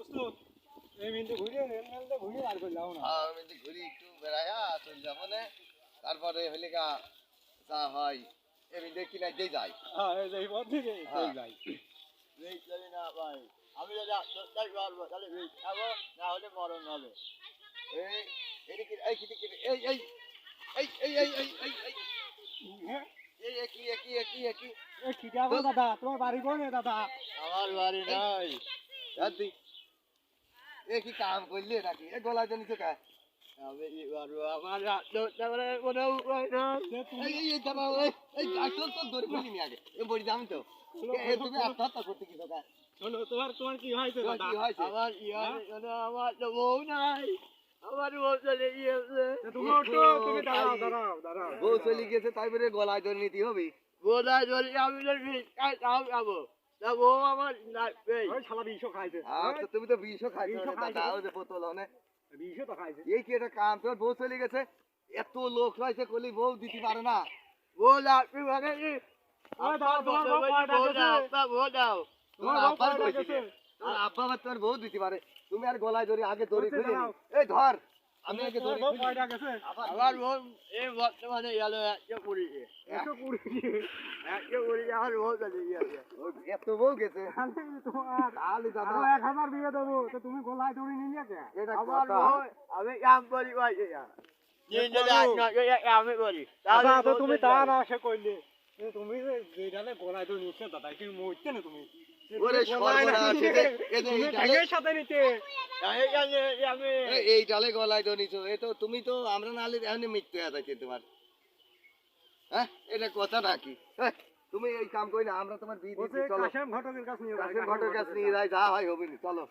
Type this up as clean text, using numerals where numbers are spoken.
প্রস্তুত এই মিনিটে ঘুরে রেলতে ঘুরে আর করলাম না হ্যাঁ আমি ঘুরি একটু বেড়াইয়া চল যাবো না তারপরে হলে গা যা হয় এমনি কিনা দিয়ে যাই হ্যাঁ এই পথ থেকে চল যাই এই চলে না ভাই আমি যদি যাই পারবো তাহলে যাবো না হলে মরণ হবে এই এদিকে এই কি এই এই এই এই এই এই এই এই হ্যাঁ এই একই একই একই একই এ কি যাবো দাদা তোমার বাড়ি কোনে দাদা আমার বাড়ি নাই দাদি এ কি কাম করলে নাকি এ গলা জানিস কা আমি কি পারবো আমার তারপরে কোনো উপায় নাই এই এই দাবা এই ডাক্তার তো ধরে ফেলি নি আগে এ বড়ি দাম তো এ তুমি আত্মহত্যা করতে কি দোকা শোনো তোমার কি হয়েছে তোমার দাদা কি হয়েছে আমার আমার তো বউ নাই আমার বউ চলে গিয়েছে তুমি ওঠো তুমি দাঁড়াও দাঁড়াও দাঁড়াও বউ চলে গেছে তাই বলে গলায় ধরে নিতে হবে বোধহয় যদি আমি যদি তাও যাবো তা বউ আমার লাগবে ওই শালা বিষও খাইছে আচ্ছা তুমি তো বিষও খাইছো বিষও দাদা খাইছো। ওই যে বোতল হনে বিষও তো খাইছে এই কি একটা কাম তোর বউ চলে গেছে এত লোক রয়েছে কলি বউ দিতে পারে না বউ লাগবে মানে কি ওই দাও তোমার বউ কয়টা গেছে বউ দাও তোমার তোমার বউ আব্বার কয়টা কইছে গেছে আর আব্বা আবার তোমার বউ দিতে পারে তুমি আর গলায় ধরে আগে দড়ি বলছে খুলে দাঁড়াও। এই ধর আমি আগে তোমার দড়ি বউ খুলি। কয়টা গেছে আমার বউ এই বর্তমানে গেল একটা কুড়ি 120 একটা কুড়ি আমার বউ চলে গিয়েছে ও, এত বউ গেছে তাহলে তোমার তাহলে দাদা আরো 1000 দিয়ে দেবো তো তুমি গলায় দড়ি নিয়ে কে এটা আমার কথা বউ আমি কাম করি ভাই আমি করি আচ্ছা তো তুমি তা না সে কইলে কিন্তু তুমি যে যেটালে গলায় দড়ি নিচ্ছে দাদা কি মরতে না তুমি ওরে সর্বনাশ এই যে তুমি এই ডালে ভাইয়ের সাথে নিতে আমি এই ডালে গলায় ধরে নিছো এ তো তুমি তো আমরা নালে এখনই মৃত্যু হয়ে যাচ্ছে তোমার হ্যাঁ এটা কথা নাকি হ্যাঁ, তুমি এই কাম করি না আমরা তোমার বিয়ে দিচ্ছি চলো কাশেম ঘটকের কাছে নিয়ে কাশেম ঘটের কাছে নিয়ে যাই যা হয় হবে না চলো